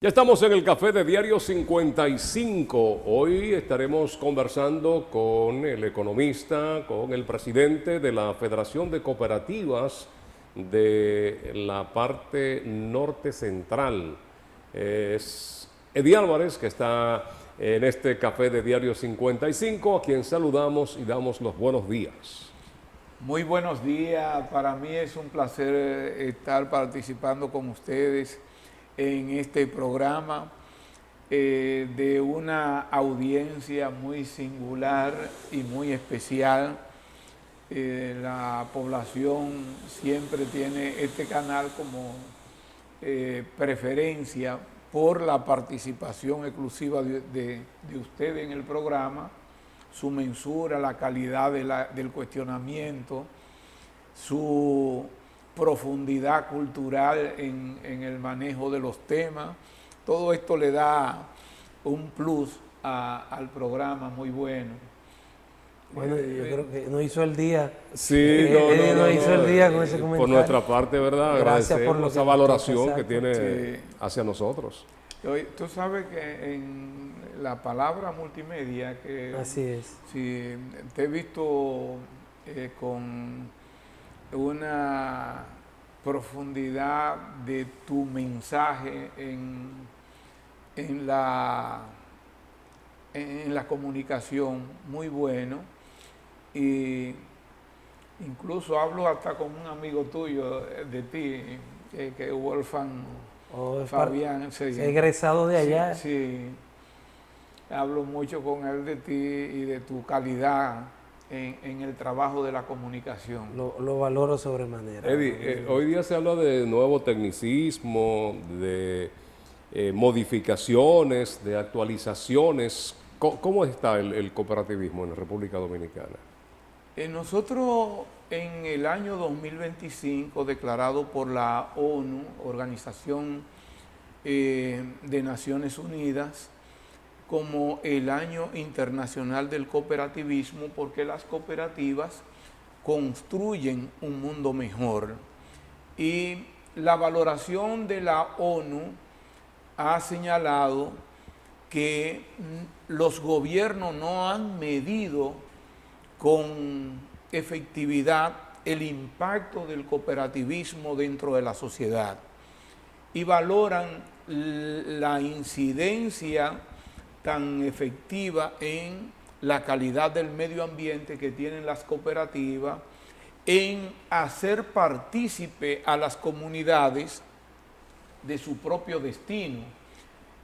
Ya estamos en el café de Diario 55. Hoy estaremos conversando con el economista, con el presidente de la Federación de Cooperativas de la parte norte central. Es Eddie Álvarez, que está en este café de Diario 55, a quien saludamos y damos los buenos días. Muy buenos días, para mí es un placer estar participando con ustedes en este programa de una audiencia muy singular y muy especial. La población siempre tiene este canal como preferencia por la participación exclusiva de ustedes en el programa, su mensura, la calidad del cuestionamiento, su profundidad cultural en el manejo de los temas. Todo esto le da un plus al programa muy bueno. Bueno, yo creo que nos hizo el día. Sí, Eddie nos hizo el día con ese comentario. Por nuestra parte, ¿verdad? Gracias por Agradecemos lo esa que valoración que exacto. tiene Sí. hacia nosotros. Tú sabes que en la palabra multimedia, que Así es. si te he visto con una profundidad de tu mensaje en la comunicación, muy bueno, y incluso hablo hasta con un amigo tuyo de ti, que es Wolfgang Fabián. Sí, Egresado de allá. sí, hablo mucho con él de ti y de tu calidad en el trabajo de la comunicación. Lo valoro sobremanera. Eddie, hoy día se habla de nuevo tecnicismo, de modificaciones, de actualizaciones. ¿Cómo está el cooperativismo en la República Dominicana? Nosotros en el año 2025, declarado por la ONU, Organización de Naciones Unidas, como el Año Internacional del Cooperativismo, porque las cooperativas construyen un mundo mejor. Y la valoración de la ONU ha señalado que los gobiernos no han medido con efectividad el impacto del cooperativismo dentro de la sociedad y valoran la incidencia tan efectiva en la calidad del medio ambiente que tienen las cooperativas, en hacer partícipe a las comunidades de su propio destino.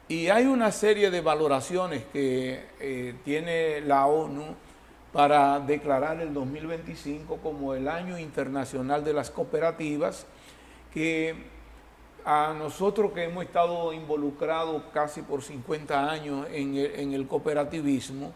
Y hay una serie de valoraciones que tiene la ONU para declarar el 2025 como el Año Internacional de las Cooperativas, que a nosotros que hemos estado involucrados casi por 50 años en el cooperativismo,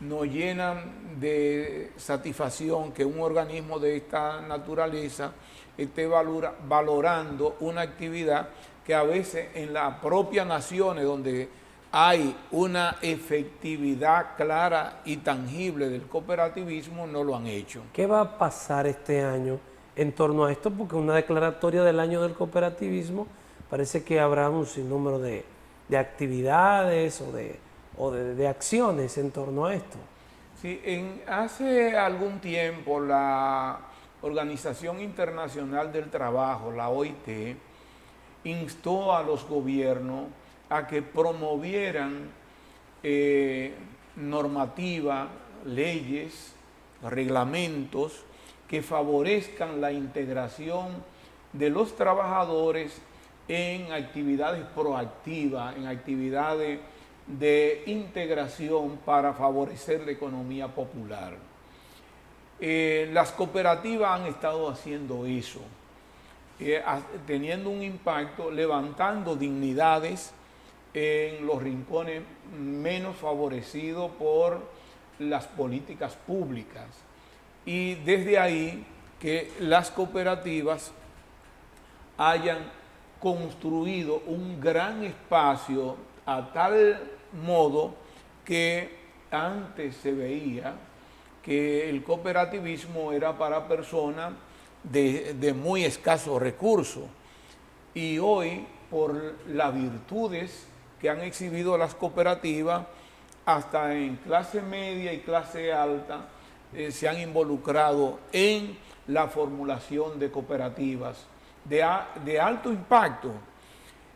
nos llenan de satisfacción que un organismo de esta naturaleza esté valorando una actividad que a veces en las propias naciones donde hay una efectividad clara y tangible del cooperativismo, no lo han hecho. ¿Qué va a pasar este año en torno a esto? Porque una declaratoria del año del cooperativismo parece que habrá un sinnúmero de actividades o de acciones en torno a esto. Sí, hace algún tiempo la Organización Internacional del Trabajo, la OIT, instó a los gobiernos a que promovieran normativa, leyes, reglamentos que favorezcan la integración de los trabajadores en actividades proactivas, en actividades de integración para favorecer la economía popular. Las cooperativas han estado haciendo eso, teniendo un impacto, levantando dignidades en los rincones menos favorecidos por las políticas públicas. Y desde ahí que las cooperativas hayan construido un gran espacio a tal modo que antes se veía que el cooperativismo era para personas de muy escasos recursos, y hoy por las virtudes que han exhibido las cooperativas, hasta en clase media y clase alta se han involucrado en la formulación de cooperativas de alto impacto.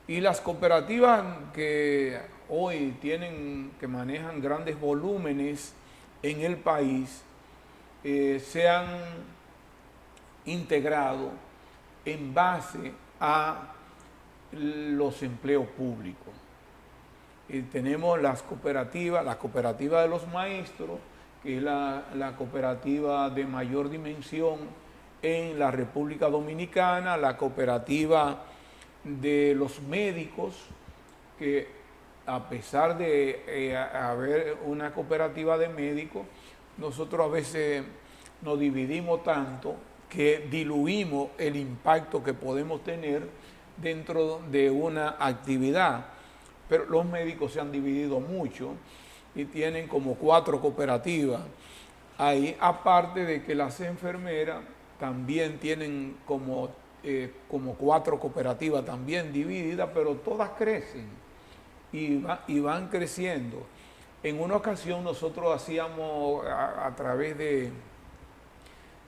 Y las cooperativas que hoy que manejan grandes volúmenes en el país, se han integrado en base a los empleos públicos. Tenemos la cooperativa de los maestros, que es la cooperativa de mayor dimensión en la República Dominicana, la cooperativa de los médicos, que a pesar de haber una cooperativa de médicos, nosotros a veces nos dividimos tanto que diluimos el impacto que podemos tener dentro de una actividad. Pero los médicos se han dividido mucho y tienen como 4 cooperativas. Ahí, aparte de que las enfermeras también tienen como 4 cooperativas también divididas, pero todas crecen y van creciendo. En una ocasión nosotros hacíamos a través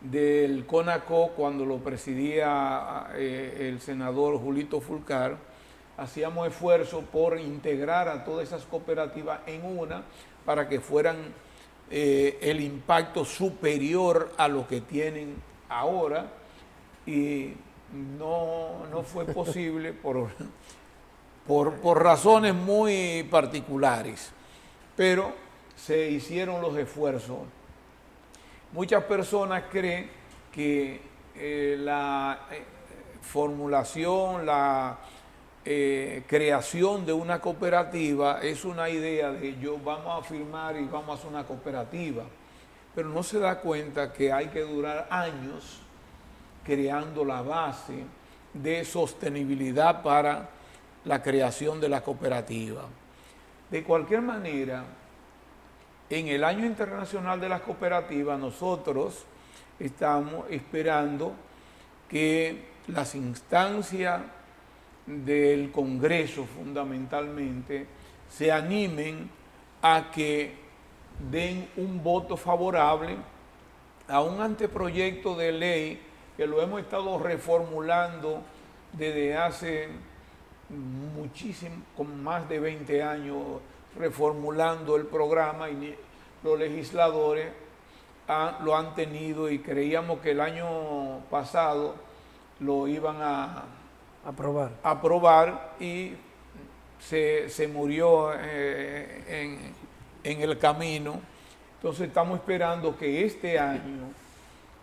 del CONACO, cuando lo presidía el senador Julito Fulcar, hacíamos esfuerzo por integrar a todas esas cooperativas en una para que fueran el impacto superior a lo que tienen ahora, y no fue posible por razones muy particulares, pero se hicieron los esfuerzos. Muchas personas creen que la formulación, la creación de una cooperativa es una idea de vamos a firmar y vamos a hacer una cooperativa, pero no se da cuenta que hay que durar años creando la base de sostenibilidad para la creación de la cooperativa. De cualquier manera, en el Año Internacional de las Cooperativas, nosotros estamos esperando que las instancias del Congreso, fundamentalmente, se animen a que den un voto favorable a un anteproyecto de ley que lo hemos estado reformulando desde hace muchísimo, con más de 20 años, reformulando el programa, y los legisladores lo han tenido, y creíamos que el año pasado lo iban a aprobar y se murió en el camino. Entonces estamos esperando que este año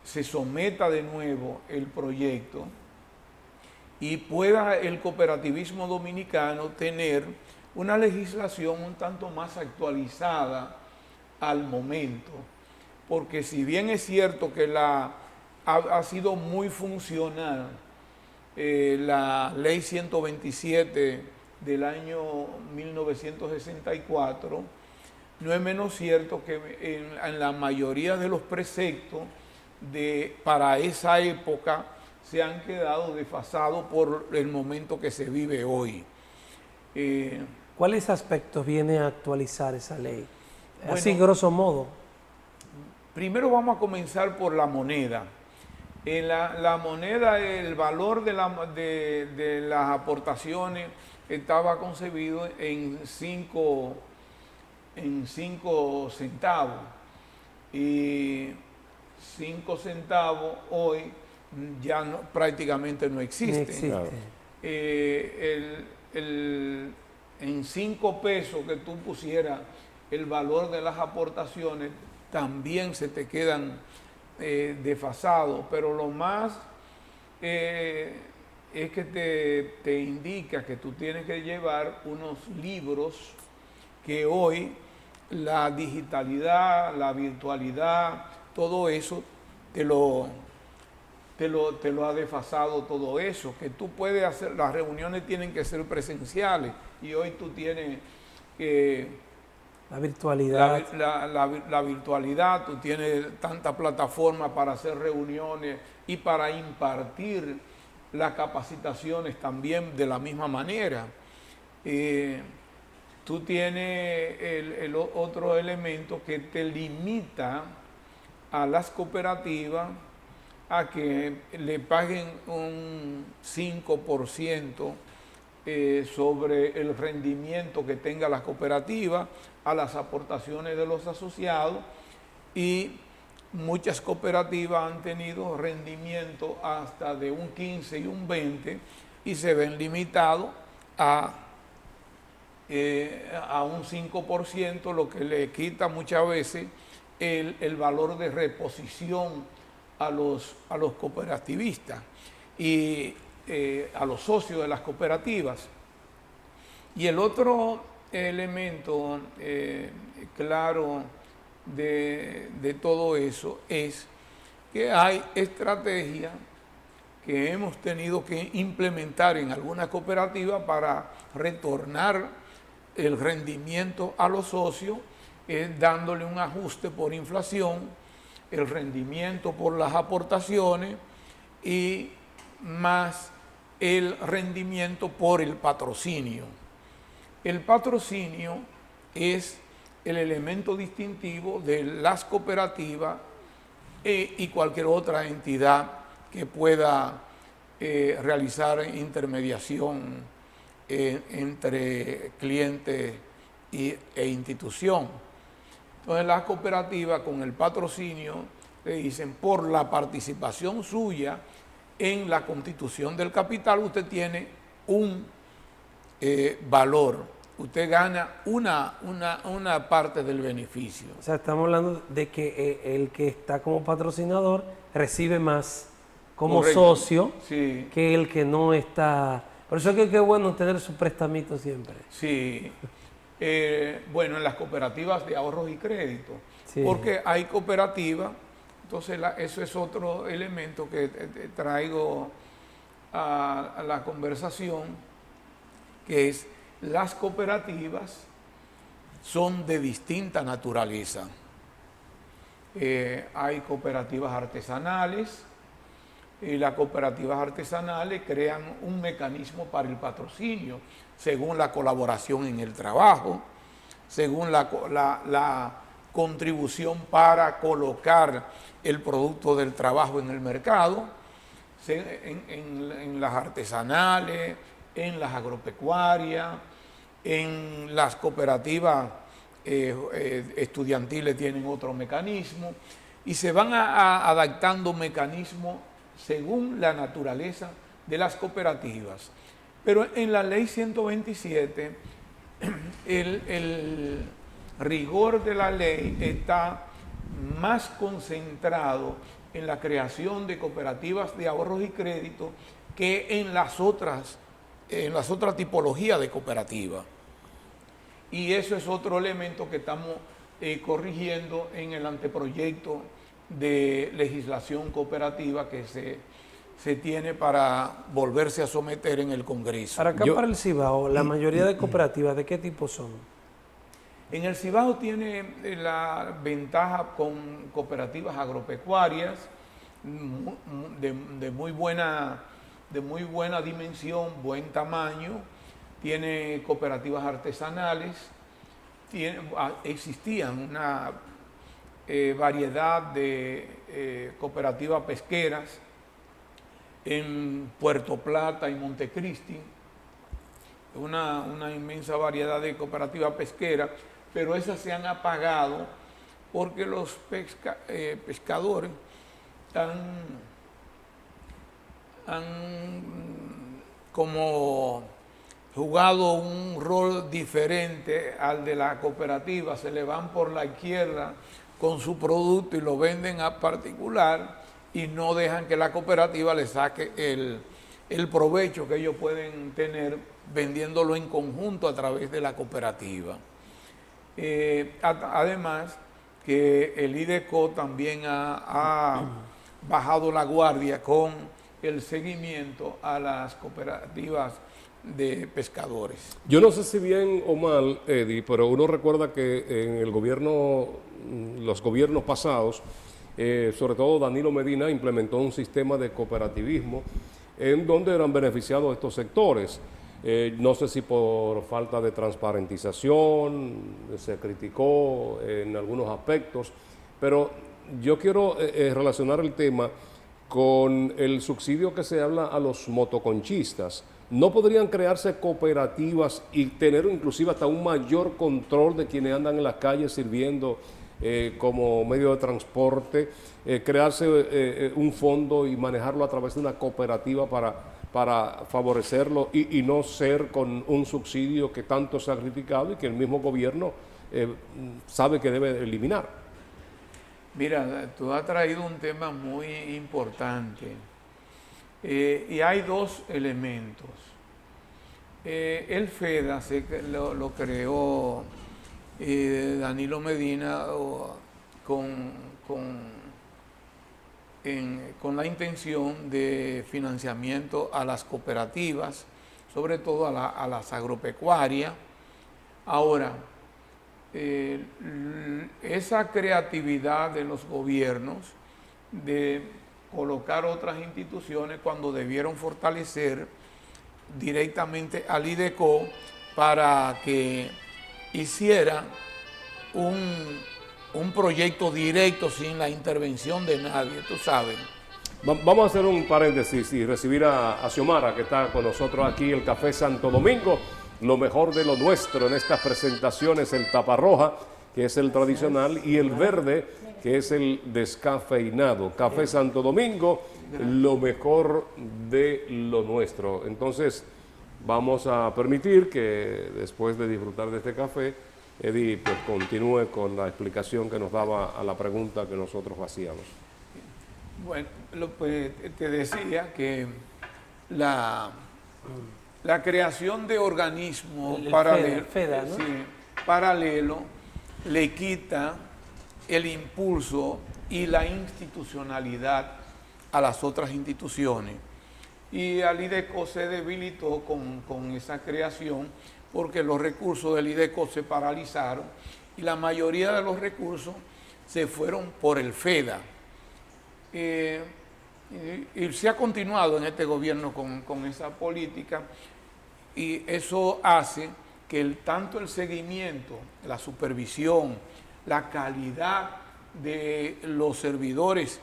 se someta de nuevo el proyecto y pueda el cooperativismo dominicano tener una legislación un tanto más actualizada al momento, porque si bien es cierto que ha sido muy funcional la ley 127 del año 1964, no es menos cierto que en la mayoría de los preceptos para esa época se han quedado desfasados por el momento que se vive hoy. ¿Cuáles aspectos viene a actualizar esa ley? Bueno, así grosso modo. Primero vamos a comenzar por la moneda. En la moneda, el valor de las aportaciones estaba concebido en 5 centavos. Y 5 centavos hoy ya prácticamente no existen. No existe. En 5 pesos que tú pusieras el valor de las aportaciones, también se te quedan desfasados, pero lo más es que te indica que tú tienes que llevar unos libros que hoy la digitalidad, la virtualidad, todo eso te lo ha desfasado, todo eso, que tú puedes hacer, las reuniones tienen que ser presenciales, y hoy tú tienes la virtualidad. La virtualidad, tú tienes tanta plataforma para hacer reuniones y para impartir las capacitaciones también de la misma manera. Tú tienes el otro elemento que te limita a las cooperativas a que le paguen un 5% sobre el rendimiento que tenga la cooperativa a las aportaciones de los asociados, y muchas cooperativas han tenido rendimiento hasta de un 15 y un 20 y se ven limitados a un 5%, lo que le quita muchas veces el valor de reposición a los cooperativistas y a los socios de las cooperativas. Y el otro elemento claro de todo eso es que hay estrategias que hemos tenido que implementar en algunas cooperativas para retornar el rendimiento a los socios, dándole un ajuste por inflación, el rendimiento por las aportaciones y más el rendimiento por el patrocinio. El patrocinio es el elemento distintivo de las cooperativas y cualquier otra entidad que pueda realizar intermediación entre cliente e institución. Entonces las cooperativas con el patrocinio le dicen, por la participación suya en la constitución del capital, usted tiene un valor, usted gana una parte del beneficio. O sea, estamos hablando de que el que está como patrocinador recibe más como socio que el que no está. Por eso es que es bueno tener su prestamito siempre. Sí. Bueno, en las cooperativas de ahorros y crédito, sí, porque hay cooperativas, entonces eso es otro elemento que traigo a la conversación, que es las cooperativas son de distinta naturaleza. Hay cooperativas artesanales, y las cooperativas artesanales crean un mecanismo para el patrocinio, según la colaboración en el trabajo, según la contribución para colocar el producto del trabajo en el mercado, en las artesanales, en las agropecuarias, en las cooperativas estudiantiles tienen otro mecanismo, y se van adaptando mecanismos según la naturaleza de las cooperativas. Pero en la ley 127, el rigor de la ley está más concentrado en la creación de cooperativas de ahorros y crédito que en las otras tipologías de cooperativas. Y eso es otro elemento que estamos corrigiendo en el anteproyecto de legislación cooperativa que se tiene para volverse a someter en el Congreso. Para acá, para el Cibao, la mayoría de cooperativas, ¿de qué tipo son? En el Cibao tiene la ventaja con cooperativas agropecuarias de muy buena dimensión, buen tamaño. Tiene cooperativas artesanales, existían una variedad de cooperativas pesqueras en Puerto Plata y Montecristi, una inmensa variedad de cooperativas pesqueras, pero esas se han apagado porque los pescadores han como jugado un rol diferente al de la cooperativa, se le van por la izquierda con su producto y lo venden a particular y no dejan que la cooperativa le saque el provecho que ellos pueden tener vendiéndolo en conjunto a través de la cooperativa. Además que el IDECO también ha bajado la guardia con el seguimiento a las cooperativas de pescadores. Yo no sé si bien o mal, Eddie, pero uno recuerda que en el gobierno, los gobiernos pasados, sobre todo Danilo Medina implementó un sistema de cooperativismo en donde eran beneficiados estos sectores. No sé si por falta de transparentización, se criticó en algunos aspectos, pero yo quiero relacionar el tema con el subsidio que se habla a los motoconchistas. ¿No podrían crearse cooperativas y tener inclusive hasta un mayor control de quienes andan en las calles sirviendo como medio de transporte? Crearse un fondo y manejarlo a través de una cooperativa para favorecerlo y no ser con un subsidio que tanto se ha criticado y que el mismo gobierno sabe que debe eliminar. Mira, tú has traído un tema muy importante y hay dos elementos. El FEDA lo creó Danilo Medina con la intención de financiamiento a las cooperativas, sobre todo a las agropecuarias. Ahora, esa creatividad de los gobiernos de colocar otras instituciones cuando debieron fortalecer directamente al IDECO para que hiciera un proyecto directo sin la intervención de nadie, tú sabes. Vamos a hacer un paréntesis y recibir a Xiomara, que está con nosotros aquí, el Café Santo Domingo. Lo mejor de lo nuestro en estas presentaciones, el taparroja, que es el tradicional, y el verde, que es el descafeinado. Café Santo Domingo, lo mejor de lo nuestro. Entonces, vamos a permitir que después de disfrutar de este café, Eddie pues continúe con la explicación que nos daba a la pregunta que nosotros hacíamos. Bueno, pues, te decía que la creación de organismos paralelo le quita el impulso y la institucionalidad a las otras instituciones. Y al IDECO se debilitó con esa creación porque los recursos del IDECO se paralizaron y la mayoría de los recursos se fueron por el FEDA. Y se ha continuado en este gobierno con esa política. Y eso hace que tanto el seguimiento, la supervisión, la calidad de los servidores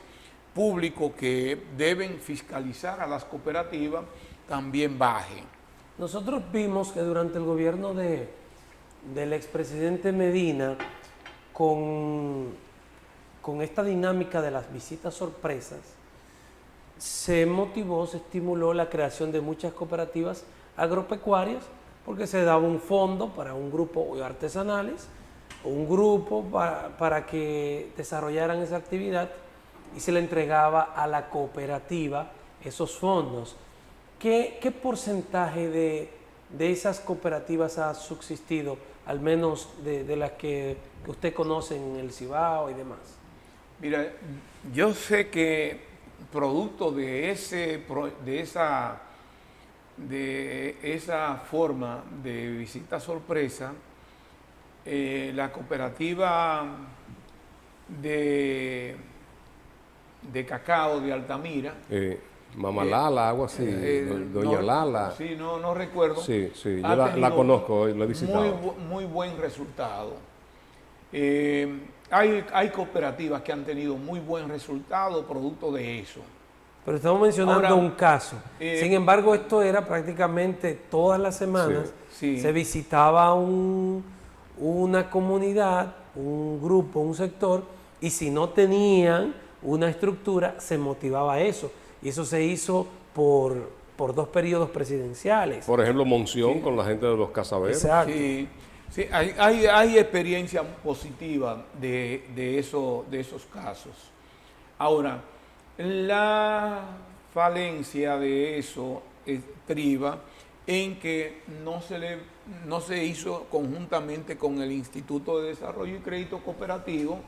públicos que deben fiscalizar a las cooperativas también baje. Nosotros vimos que durante el gobierno del expresidente Medina, con esta dinámica de las visitas sorpresas, se motivó, se estimuló la creación de muchas cooperativas agropecuarias porque se daba un fondo para un grupo de artesanales o un grupo para que desarrollaran esa actividad y se le entregaba a la cooperativa esos fondos. ¿Qué porcentaje de esas cooperativas ha subsistido, al menos de las que usted conoce en el Cibao y demás? Mira, yo sé que producto de esa forma de visita sorpresa, la cooperativa de cacao de Altamira, Mamá Lala, algo así, Doña Lala. Sí, no recuerdo. Sí, yo la conozco, la he visitado. Muy buen resultado. Hay cooperativas que han tenido muy buen resultado producto de eso. Pero estamos mencionando un caso. Sin embargo, esto era prácticamente todas las semanas. Sí. Se visitaba una comunidad, un grupo, un sector, y si no tenían una estructura, se motivaba a eso. Y eso se hizo por 2 periodos presidenciales. Por ejemplo, Monción con la gente de los casaberos. Exacto. Sí, hay experiencia positiva de esos casos. Ahora, la falencia de eso priva en que no se hizo conjuntamente con el Instituto de Desarrollo y Crédito Cooperativo,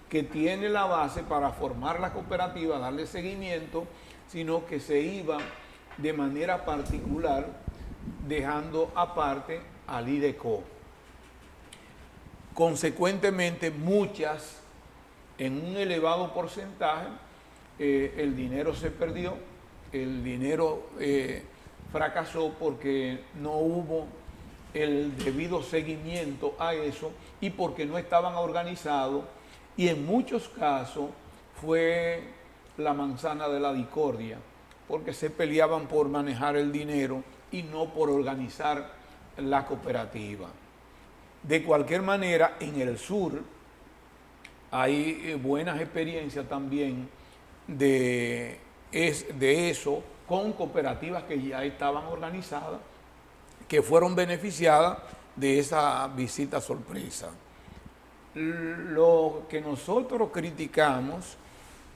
que tiene la base para formar la cooperativa, darle seguimiento, sino que se iba de manera particular dejando aparte al IDECO. Consecuentemente, muchas, en un elevado porcentaje, el dinero se perdió el dinero fracasó porque no hubo el debido seguimiento a eso y porque no estaban organizados, y en muchos casos fue la manzana de la discordia, porque se peleaban por manejar el dinero y no por organizar la cooperativa. De cualquier manera, en el sur hay buenas experiencias también de eso, con cooperativas que ya estaban organizadas, que fueron beneficiadas de esa visita sorpresa. Lo que nosotros criticamos,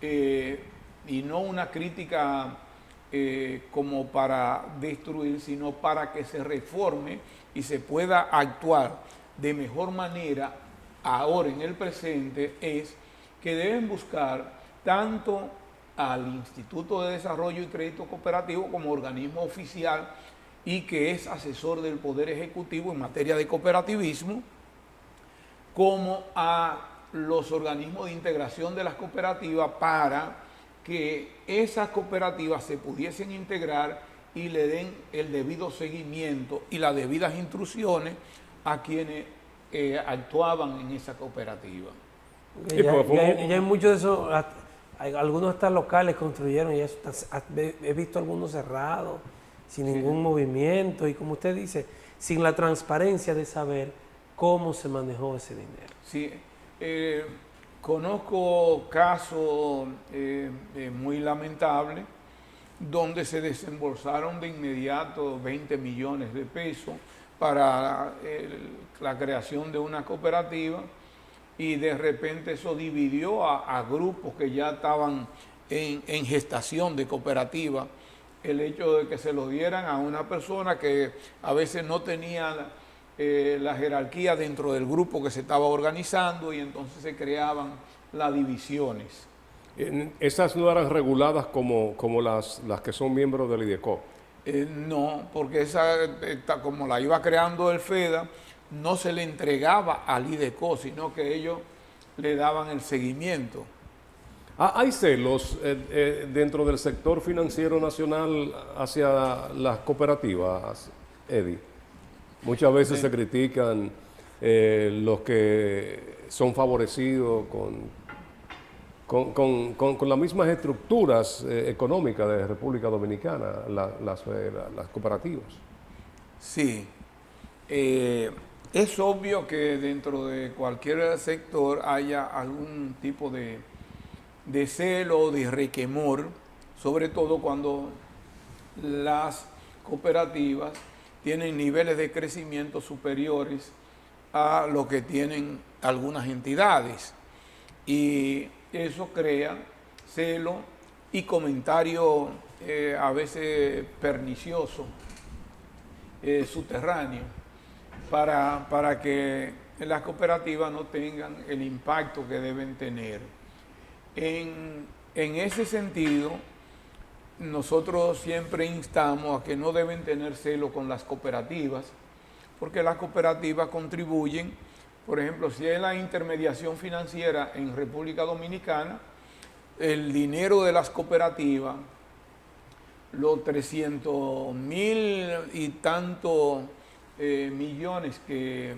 y no una crítica como para destruir, sino para que se reforme y se pueda actuar de mejor manera ahora en el presente, es que deben buscar tanto al Instituto de Desarrollo y Crédito Cooperativo como organismo oficial y que es asesor del Poder Ejecutivo en materia de cooperativismo, como a los organismos de integración de las cooperativas, para que esas cooperativas se pudiesen integrar y le den el debido seguimiento y las debidas instrucciones a quienes actuaban en esa cooperativa. Ya hay muchos de esos, algunos hasta locales construyeron, y eso he visto algunos cerrados, sin ningún movimiento, y como usted dice, sin la transparencia de saber cómo se manejó ese dinero. Sí, conozco casos muy lamentables donde se desembolsaron de inmediato 20 millones de pesos para la creación de una cooperativa, y de repente eso dividió a grupos que ya estaban en gestación de cooperativa. El hecho de que se lo dieran a una persona que a veces no tenía la jerarquía dentro del grupo que se estaba organizando, y entonces se creaban las divisiones. ¿Esas no eran reguladas como las que son miembros del IDECO? No, porque esa, como la iba creando el FEDA, no se le entregaba al IDECO, sino que ellos le daban el seguimiento. ¿Hay celos dentro del sector financiero nacional hacia las cooperativas, Eddie? Muchas veces se critican los que son favorecidos con las mismas estructuras económicas de República Dominicana, las cooperativas. Sí, es obvio que dentro de cualquier sector haya algún tipo de celo, de requemor, sobre todo cuando las cooperativas tienen niveles de crecimiento superiores a lo que tienen algunas entidades, y eso crea celo y comentarios a veces perniciosos, subterráneos, para que las cooperativas no tengan el impacto que deben tener. En ese sentido, nosotros siempre instamos a que no deben tener celo con las cooperativas, porque las cooperativas contribuyen. Por ejemplo, si es la intermediación financiera en República Dominicana, el dinero de las cooperativas, los 300,000 y tantos millones que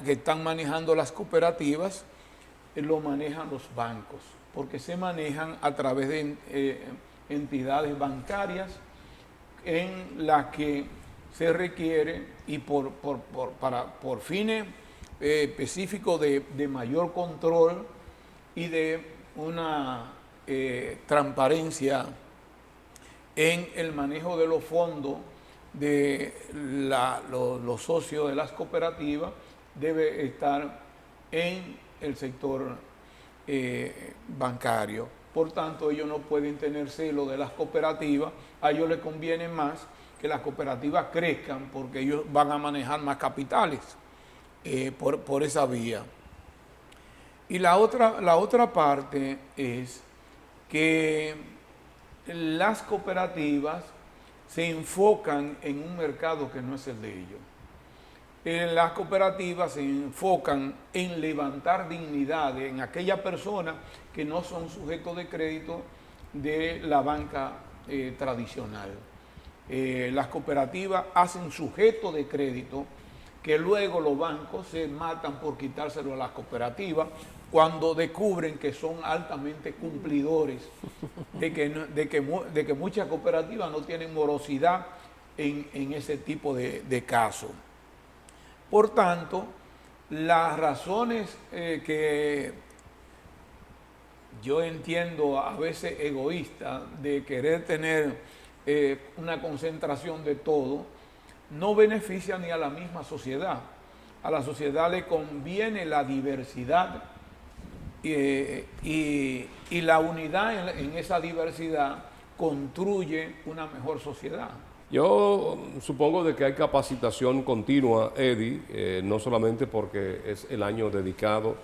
están manejando las cooperativas, lo manejan los bancos, porque se manejan a través de entidades bancarias en las que se requiere, y por fines específicos de mayor control y de una transparencia en el manejo de los fondos de los socios de las cooperativas, debe estar en el sector bancario. Por tanto, ellos no pueden tener celo de las cooperativas. A ellos les conviene más que las cooperativas crezcan, porque ellos van a manejar más capitales por esa vía. Y la otra parte es que las cooperativas se enfocan en un mercado que no es el de ellos. Las cooperativas se enfocan en levantar dignidad en aquellas personas que no son sujetos de crédito de la banca tradicional. Las cooperativas hacen sujeto de crédito que luego los bancos se matan por quitárselo a las cooperativas cuando descubren que son altamente cumplidores, de que muchas cooperativas no tienen morosidad en ese tipo de casos. Por tanto, las razones que yo entiendo a veces egoístas de querer tener una concentración de todo, no beneficia ni a la misma sociedad. A la sociedad le conviene la diversidad y la unidad en esa diversidad construye una mejor sociedad. Yo supongo de que hay capacitación continua, Eddie, no solamente porque es el año dedicado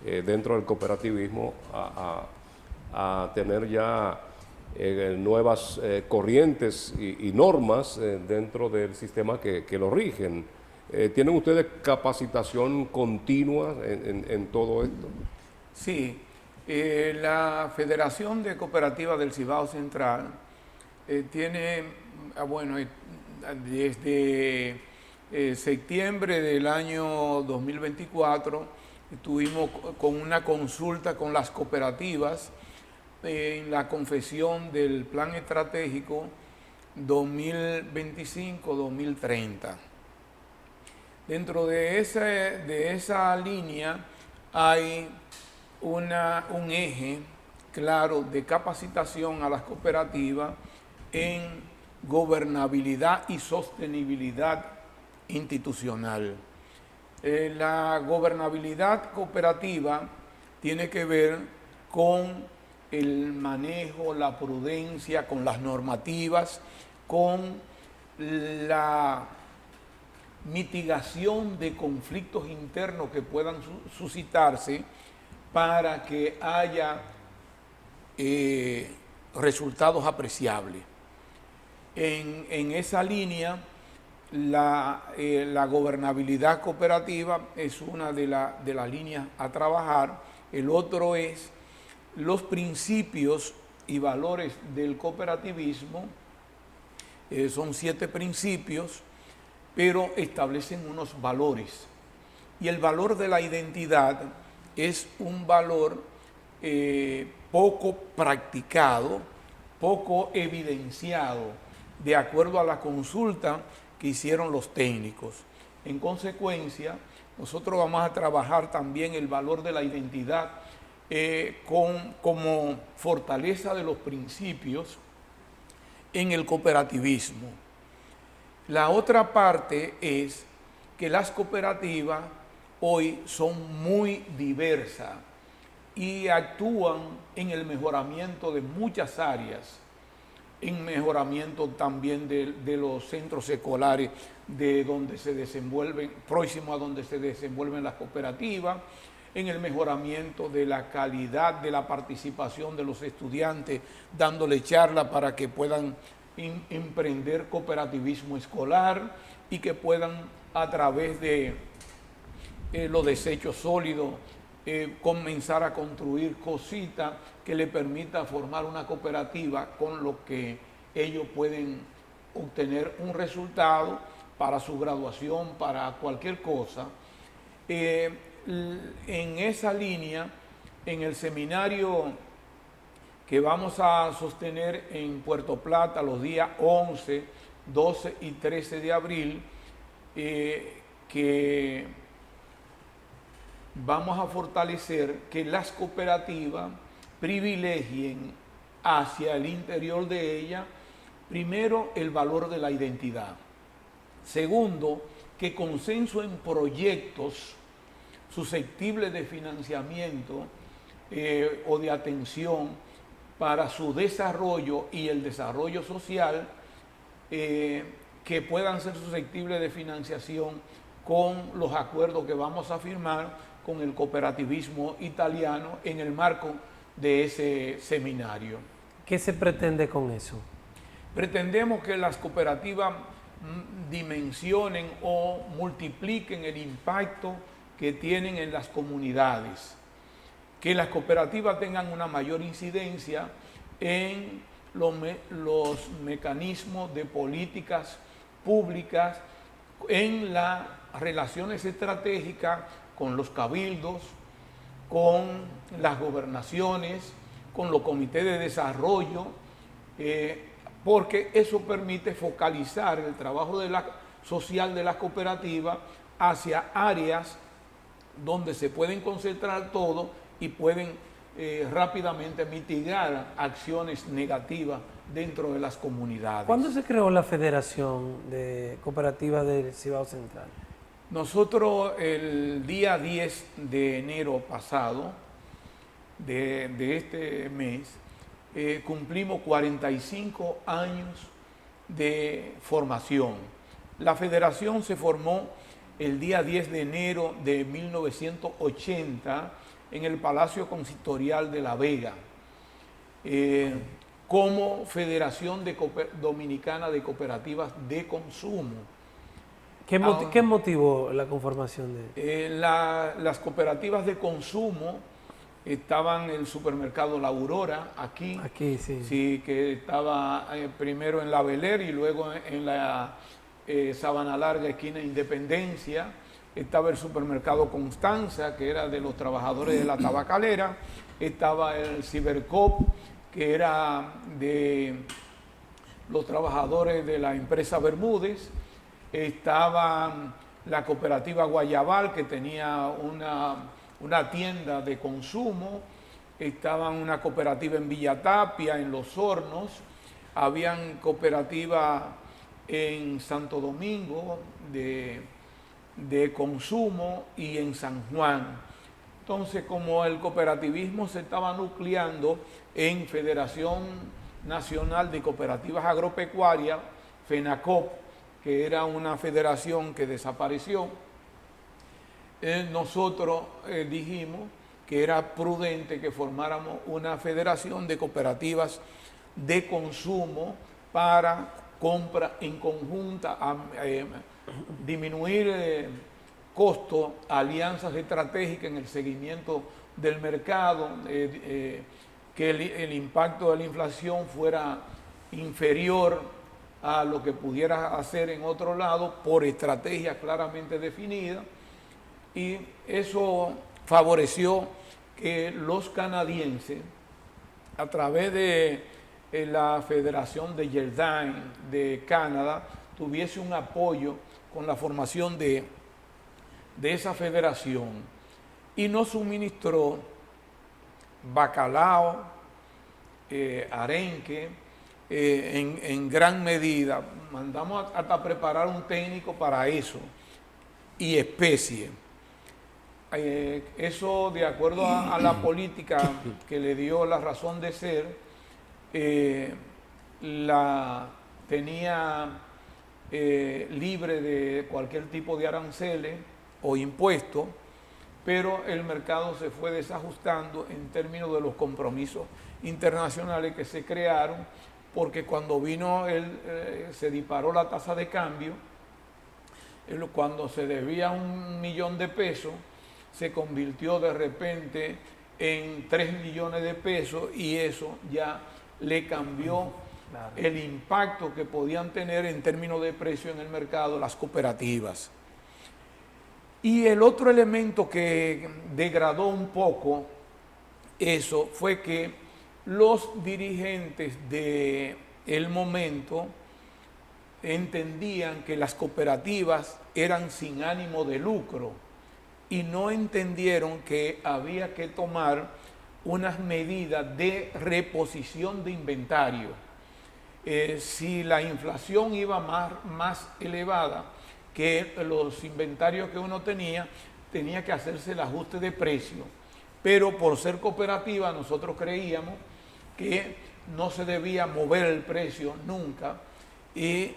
dentro del cooperativismo a tener ya nuevas corrientes y normas dentro del sistema que lo rigen. ¿Tienen ustedes capacitación continua en todo esto? Sí, la Federación de Cooperativas del Cibao Central tiene, bueno, desde septiembre del año 2024 estuvimos con una consulta con las cooperativas en la confección del Plan Estratégico 2025-2030. Dentro de esa línea hay un eje claro de capacitación a las cooperativas en gobernabilidad y sostenibilidad institucional. La gobernabilidad cooperativa tiene que ver con el manejo, la prudencia, con las normativas, con la mitigación de conflictos internos que puedan suscitarse para que haya resultados apreciables. En esa línea, la gobernabilidad cooperativa es una de las líneas a trabajar. El otro es los principios y valores del cooperativismo. Son 7 principios, pero establecen unos valores. Y el valor de la identidad es un valor poco practicado, poco evidenciado, de acuerdo a la consulta que hicieron los técnicos. En consecuencia, nosotros vamos a trabajar también el valor de la identidad como fortaleza de los principios en el cooperativismo. La otra parte es que las cooperativas hoy son muy diversas y actúan en el mejoramiento de muchas áreas, en mejoramiento también de los centros escolares de donde se desenvuelven, próximo a donde se desenvuelven las cooperativas, en el mejoramiento de la calidad de la participación de los estudiantes, dándole charla para que puedan emprender cooperativismo escolar y que puedan a través de los desechos sólidos comenzar a construir cositas que le permita formar una cooperativa con lo que ellos pueden obtener un resultado para su graduación, para cualquier cosa. En esa línea, en el seminario que vamos a sostener en Puerto Plata los días 11, 12 y 13 de abril, que vamos a fortalecer que las cooperativas privilegien hacia el interior de ellas, primero, el valor de la identidad. Segundo, que consensúen proyectos susceptibles de financiamiento o de atención para su desarrollo y el desarrollo social, que puedan ser susceptibles de financiación con los acuerdos que vamos a firmar con el cooperativismo italiano en el marco de ese seminario. ¿Qué se pretende con eso? Pretendemos que las cooperativas dimensionen o multipliquen el impacto que tienen en las comunidades, que las cooperativas tengan una mayor incidencia en los mecanismos de políticas públicas, en las relaciones estratégicas con los cabildos, con las gobernaciones, con los comités de desarrollo, porque eso permite focalizar el trabajo social de las cooperativas hacia áreas donde se pueden concentrar todo y pueden rápidamente mitigar acciones negativas dentro de las comunidades. ¿Cuándo se creó la Federación de Cooperativas del Cibao Central? Nosotros el día 10 de enero pasado, de este mes, cumplimos 45 años de formación. La federación se formó el día 10 de enero de 1980 en el Palacio Consistorial de La Vega, como Federación Dominicana de Cooperativas de Consumo. ¿Qué motivó la conformación de las cooperativas de consumo estaban en el supermercado La Aurora, aquí sí. Sí, que estaba primero en La Beler y luego en la Sabana Larga, esquina Independencia. Estaba el supermercado Constanza, que era de los trabajadores de la tabacalera. Estaba el Cibercop, que era de los trabajadores de la empresa Bermúdez. Estaba la cooperativa Guayabal, que tenía una tienda de consumo. Estaba una cooperativa en Villa Tapia, en Los Hornos. Habían cooperativas en Santo Domingo de consumo y en San Juan. Entonces, como el cooperativismo se estaba nucleando en Federación Nacional de Cooperativas Agropecuarias, FENACOP, que era una federación que desapareció, nosotros dijimos que era prudente que formáramos una federación de cooperativas de consumo para compra en conjunta, disminuir costos, alianzas estratégicas en el seguimiento del mercado, que el impacto de la inflación fuera inferior a lo que pudiera hacer en otro lado por estrategias claramente definidas, y eso favoreció que los canadienses, a través de la Federación de Yerdine de Canadá, tuviese un apoyo con la formación de esa federación, y nos suministró bacalao, arenque, en gran medida. Mandamos hasta preparar un técnico para eso, y especie. Eso, de acuerdo a la política que le dio la razón de ser, la tenía libre de cualquier tipo de aranceles o impuestos, pero el mercado se fue desajustando en términos de los compromisos internacionales que se crearon, porque cuando vino se disparó la tasa de cambio. Cuando se debía 1 millón de pesos, se convirtió de repente en 3 millones de pesos, y eso ya le cambió el impacto que podían tener en términos de precio en el mercado las cooperativas. Y el otro elemento que degradó un poco eso fue que los dirigentes del momento entendían que las cooperativas eran sin ánimo de lucro, y no entendieron que había que tomar unas medidas de reposición de inventario. Si la inflación iba más elevada que los inventarios que uno tenía que hacerse el ajuste de precio. Pero por ser cooperativa, nosotros creíamos que no se debía mover el precio nunca, y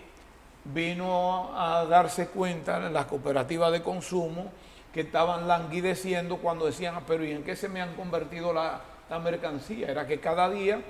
vino a darse cuenta las cooperativas de consumo que estaban languideciendo cuando decían, pero ¿y en qué se me han convertido la mercancía? Era que cada día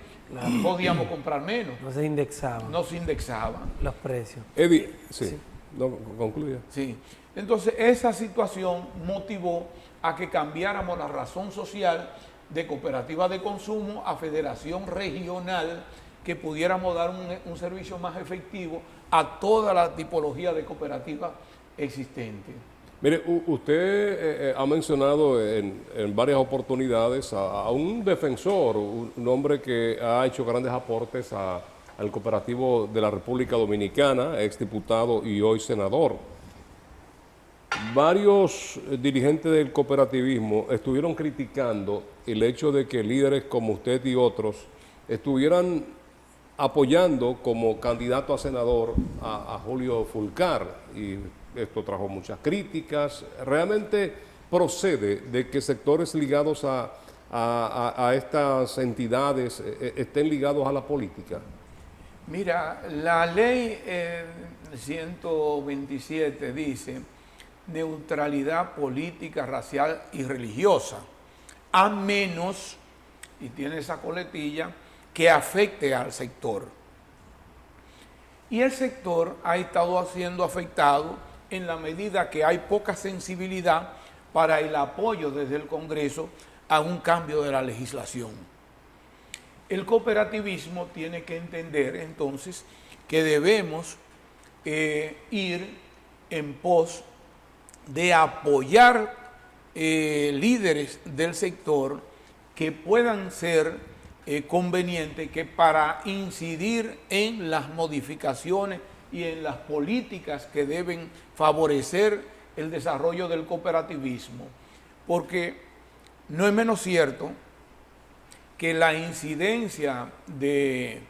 podíamos comprar menos. No se indexaban. No se indexaban los precios. Eddie, sí. No, concluya. Sí. Entonces, esa situación motivó a que cambiáramos la razón social de cooperativas de consumo a federación regional, que pudiéramos dar un servicio más efectivo a toda la tipología de cooperativas existentes. Mire, usted ha mencionado en varias oportunidades a un defensor, un hombre que ha hecho grandes aportes al cooperativo de la República Dominicana, exdiputado y hoy senador. Varios dirigentes del cooperativismo estuvieron criticando el hecho de que líderes como usted y otros estuvieran apoyando como candidato a senador a Julio Fulcar, y esto trajo muchas críticas. ¿Realmente procede de que sectores ligados a estas entidades estén ligados a la política? Mira, la ley 127 dice neutralidad política, racial y religiosa, a menos, y tiene esa coletilla, que afecte al sector. Y el sector ha estado siendo afectado en la medida que hay poca sensibilidad para el apoyo desde el Congreso a un cambio de la legislación. El cooperativismo tiene que entender entonces que debemos ir en pos de apoyar líderes del sector que puedan ser convenientes, que para incidir en las modificaciones y en las políticas que deben favorecer el desarrollo del cooperativismo, porque no es menos cierto que la incidencia de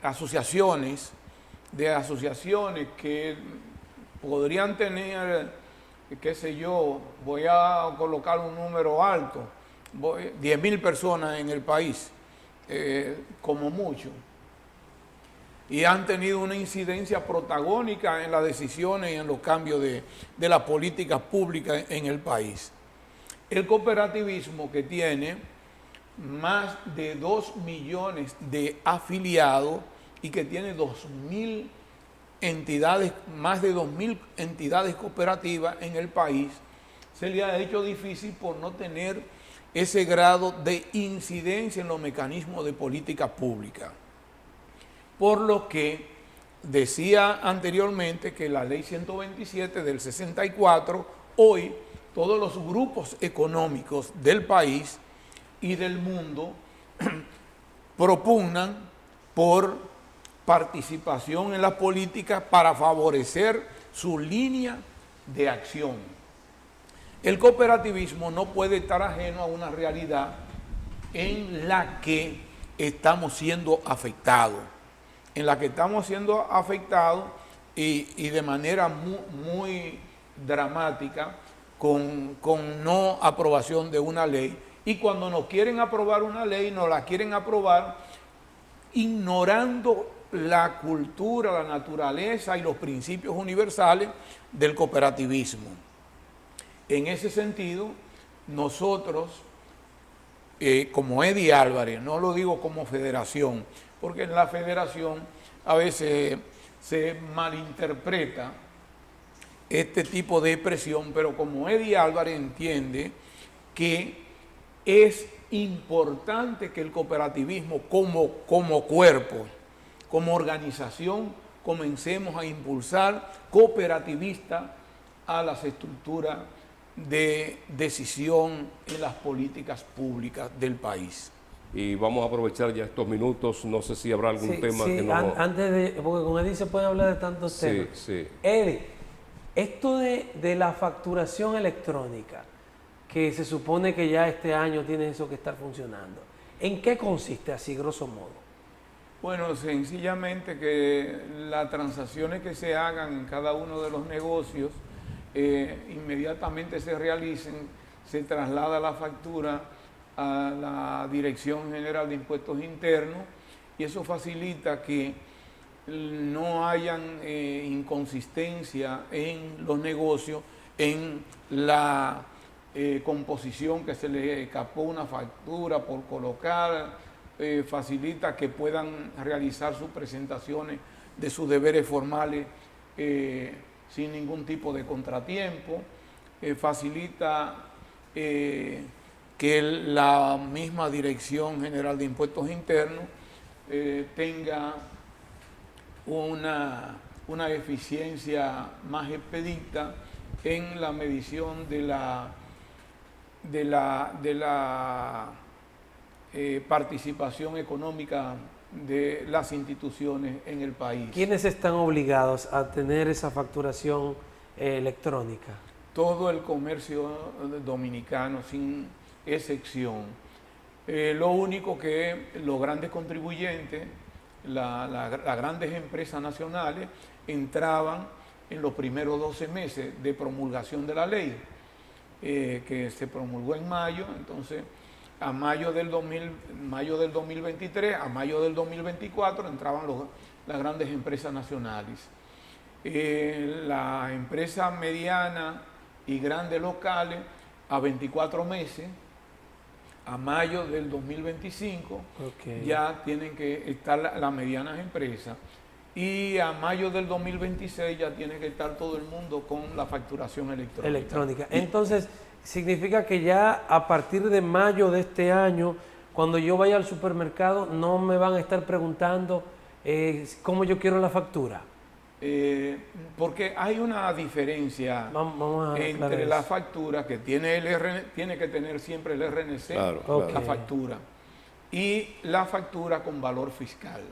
asociaciones que podrían tener, qué sé yo, voy a colocar un número alto, 10.000 personas en el país, como mucho, y han tenido una incidencia protagónica en las decisiones y en los cambios de las políticas públicas en el país. El cooperativismo, que tiene más de 2 millones de afiliados y que tiene 2.000 entidades, más de 2.000 entidades cooperativas en el país, se le ha hecho difícil por no tener ese grado de incidencia en los mecanismos de política pública. Por lo que decía anteriormente que la ley 127 del 64, hoy todos los grupos económicos del país y del mundo propugnan por participación en la política para favorecer su línea de acción. El cooperativismo no puede estar ajeno a una realidad en la que estamos siendo afectados, y de manera muy dramática con no aprobación de una ley. Y cuando nos quieren aprobar una ley, nos la quieren aprobar ignorando la cultura, la naturaleza y los principios universales del cooperativismo. En ese sentido, nosotros, como Eddie Álvarez, no lo digo como federación, porque en la federación a veces se malinterpreta este tipo de expresión, pero como Eddie Álvarez entiende que es importante que el cooperativismo como cuerpo, como organización, comencemos a impulsar cooperativista a las estructuras de decisión en las políticas públicas del país. Y vamos a aprovechar ya estos minutos, no sé si habrá algún tema que no... Antes de, porque con Eddie se puede hablar de tantos temas. Sí. Eddie, esto de la facturación electrónica, que se supone que ya este año tiene eso que estar funcionando, ¿en qué consiste así, grosso modo? Bueno, sencillamente que las transacciones que se hagan en cada uno de los negocios inmediatamente se realicen, se traslada la factura a la Dirección General de Impuestos Internos, y eso facilita que no hayan inconsistencia en los negocios, en la composición, que se le escapó una factura por colocar, facilita que puedan realizar sus presentaciones de sus deberes formales sin ningún tipo de contratiempo, facilita que la misma Dirección General de Impuestos Internos tenga una eficiencia más expedita en la medición de la participación económica de las instituciones en el país. ¿Quiénes están obligados a tener esa facturación electrónica? Todo el comercio dominicano, sin excepción. Lo único que los grandes contribuyentes, las grandes empresas nacionales, entraban en los primeros 12 meses de promulgación de la ley, que se promulgó en mayo. Entonces, a mayo del 2023, a mayo del 2024 entraban las grandes empresas nacionales. Las empresas medianas y grandes locales a 24 meses, a mayo del 2025, ya tienen que estar las medianas empresas, y a mayo del 2026 ya tiene que estar todo el mundo con la facturación electrónica. Entonces, significa que ya a partir de mayo de este año, cuando yo vaya al supermercado, no me van a estar preguntando cómo yo quiero la factura. Porque hay una diferencia entre la factura que tiene tiene que tener siempre el RNC, la factura, y la factura con valor fiscal.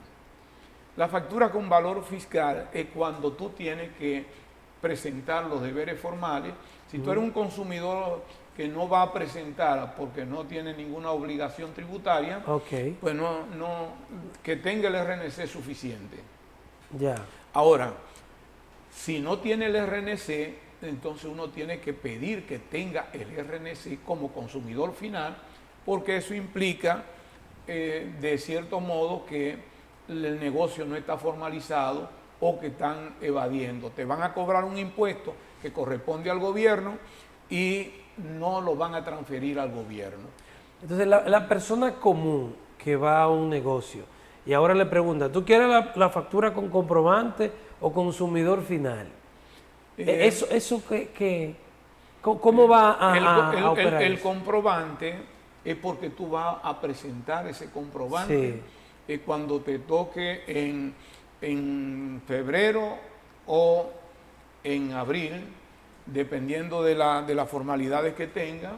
La factura con valor fiscal es cuando tú tienes que presentar los deberes formales. Si tú eres un consumidor que no va a presentar porque no tiene ninguna obligación tributaria, pues que tenga el RNC suficiente. Ya. Ahora, si no tiene el RNC, entonces uno tiene que pedir que tenga el RNC como consumidor final, porque eso implica, de cierto modo, que el negocio no está formalizado o que están evadiendo. Te van a cobrar un impuesto que corresponde al gobierno y no lo van a transferir al gobierno. Entonces, la persona común que va a un negocio y ahora le pregunta, ¿tú quieres la factura con comprobante o consumidor final? ¿Cómo va a operar el eso? comprobante es porque tú vas a presentar ese comprobante cuando te toque en febrero o en abril, dependiendo de las formalidades que tenga,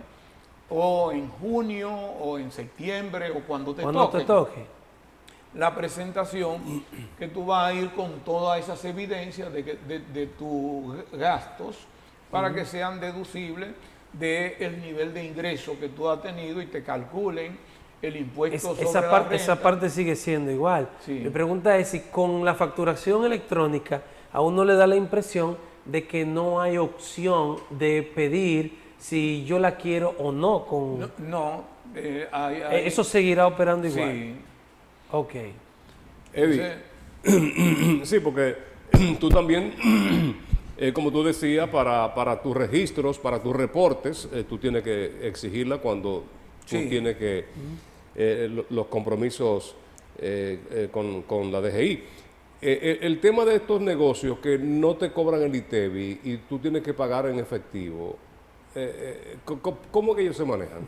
o en junio o en septiembre o cuando te toque. La presentación, que tú vas a ir con todas esas evidencias de tus gastos para que sean deducibles del nivel de ingreso que tú has tenido y te calculen el impuesto sobre la renta. Esa parte sigue siendo igual. Sí. Mi pregunta es si con la facturación electrónica a uno le da la impresión de que no hay opción de pedir si yo la quiero o no. Eso seguirá operando igual. Sí. Ok. Eddie, sí, porque tú también, como tú decías, para tus registros, para tus reportes, tú tienes que exigirla cuando tú tienes que los compromisos con la DGI. El tema de estos negocios que no te cobran el ITEVI y tú tienes que pagar en efectivo, ¿cómo que ellos se manejan?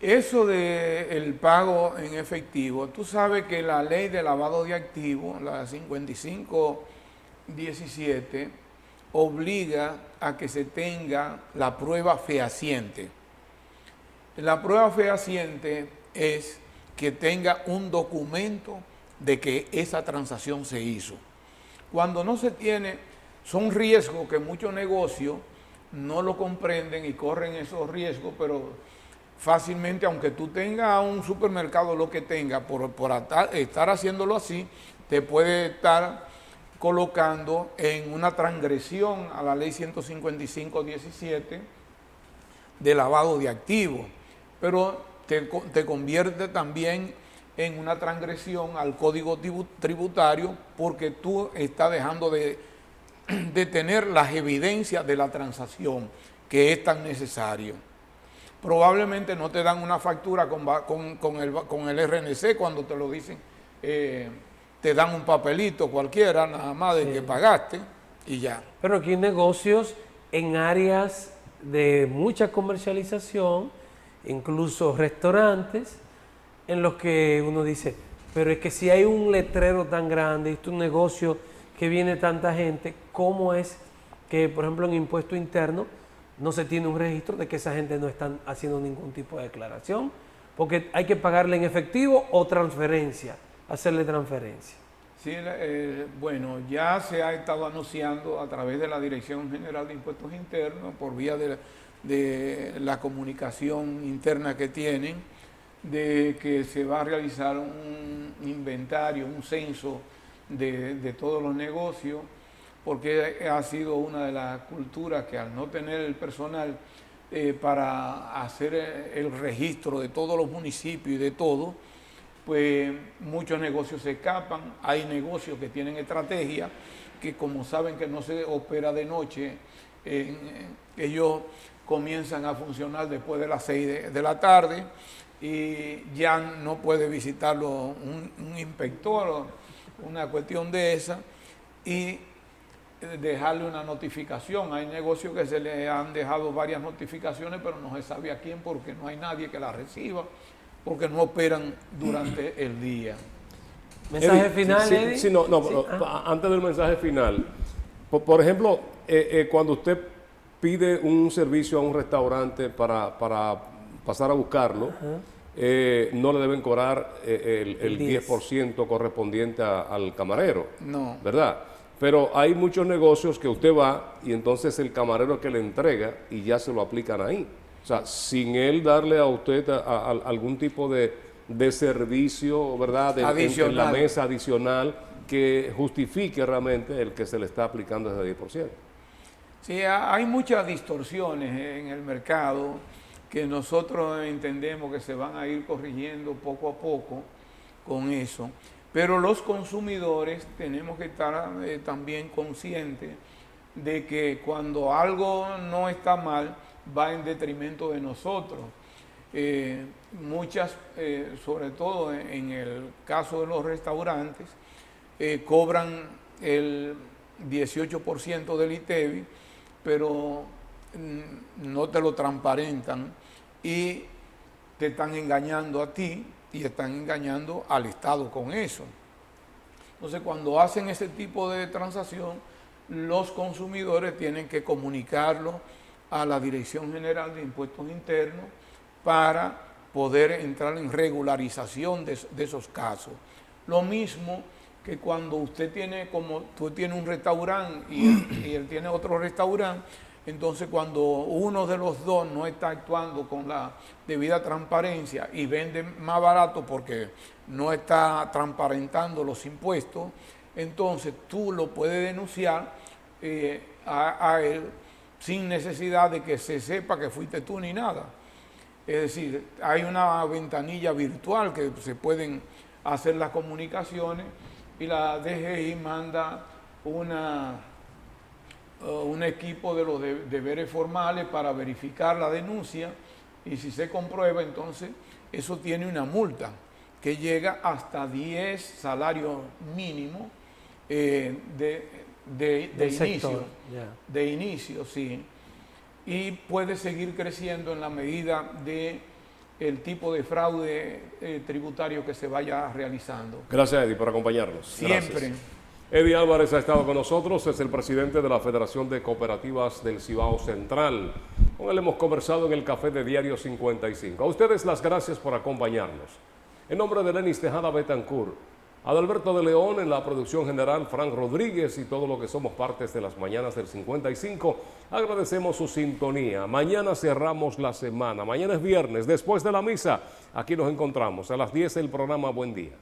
Eso del pago en efectivo, tú sabes que la ley de lavado de activos, la 5517, obliga a que se tenga la prueba fehaciente. La prueba fehaciente es que tenga un documento de que esa transacción se hizo. Cuando no se tiene, son riesgos que muchos negocios no lo comprenden y corren esos riesgos, pero fácilmente, aunque tú tengas un supermercado, lo que tenga, por estar haciéndolo así, te puede estar colocando en una transgresión a la ley 155-17 de lavado de activos, pero te convierte también en una transgresión al Código Tributario, porque tú estás dejando de tener las evidencias de la transacción, que es tan necesario. Probablemente no te dan una factura con el RNC cuando te lo dicen, te dan un papelito cualquiera, nada más de que pagaste y ya. Pero aquí hay negocios en áreas de mucha comercialización, incluso restaurantes, en los que uno dice, pero es que si hay un letrero tan grande, esto es un negocio que viene tanta gente, ¿cómo es que, por ejemplo, en impuesto interno no se tiene un registro de que esa gente no está haciendo ningún tipo de declaración? Porque hay que pagarle en efectivo o transferencia, hacerle transferencia. Sí, bueno, ya se ha estado anunciando a través de la Dirección General de Impuestos Internos, por vía de la comunicación interna que tienen, de que se va a realizar un inventario, un censo de todos los negocios, porque ha sido una de las culturas que al no tener el personal para hacer el registro de todos los municipios y de todo, pues muchos negocios se escapan. Hay negocios que tienen estrategia, que como saben que no se opera de noche, ellos comienzan a funcionar después de las 6 de la tarde y ya no puede visitarlo un inspector o una cuestión de esa y dejarle una notificación. Hay negocios que se le han dejado varias notificaciones, pero no se sabe a quién porque no hay nadie que la reciba, porque no operan durante el día. ¿Mensaje final, Eddie? Sí, antes del mensaje final, por ejemplo, cuando usted pide un servicio a un restaurante para pasar a buscarlo, no le deben cobrar el 10% correspondiente al camarero, No. ¿verdad? Pero hay muchos negocios que usted va y entonces el camarero es que le entrega y ya se lo aplican ahí. O sea, sin él darle a usted algún tipo de servicio, ¿verdad? En la mesa adicional que justifique realmente el que se le está aplicando ese 10%. Sí, hay muchas distorsiones en el mercado que nosotros entendemos que se van a ir corrigiendo poco a poco con eso. Pero los consumidores tenemos que estar también conscientes de que cuando algo no está mal, va en detrimento de nosotros. Muchas, sobre todo en el caso de los restaurantes, cobran el 18% del ITEVI, pero no te lo transparentan y te están engañando a ti y están engañando al Estado con eso. Entonces, cuando hacen ese tipo de transacción, los consumidores tienen que comunicarlo a la Dirección General de Impuestos Internos para poder entrar en regularización de esos casos. Lo mismo que cuando usted tiene, como tú tienes un restaurante y él tiene otro restaurante, entonces cuando uno de los dos no está actuando con la debida transparencia y vende más barato porque no está transparentando los impuestos, entonces tú lo puedes denunciar a él sin necesidad de que se sepa que fuiste tú ni nada. Es decir, hay una ventanilla virtual que se pueden hacer las comunicaciones y la DGI manda un equipo de los deberes formales para verificar la denuncia y si se comprueba, entonces eso tiene una multa que llega hasta 10 salarios mínimos de inicio, sí, y puede seguir creciendo en la medida de el tipo de fraude tributario que se vaya realizando. Gracias, Eddie, por acompañarnos. Siempre. Gracias. Eddie Álvarez ha estado con nosotros, es el presidente de la Federación de Cooperativas del Cibao Central. Con él hemos conversado en el Café de Diario 55. A ustedes las gracias por acompañarnos. En nombre de Lenis Tejada Betancourt, Adalberto de León en la producción general, Frank Rodríguez y todo lo que somos partes de las mañanas del 55, agradecemos su sintonía. Mañana cerramos la semana, mañana es viernes, después de la misa, aquí nos encontramos a las 10 el programa Buen Día.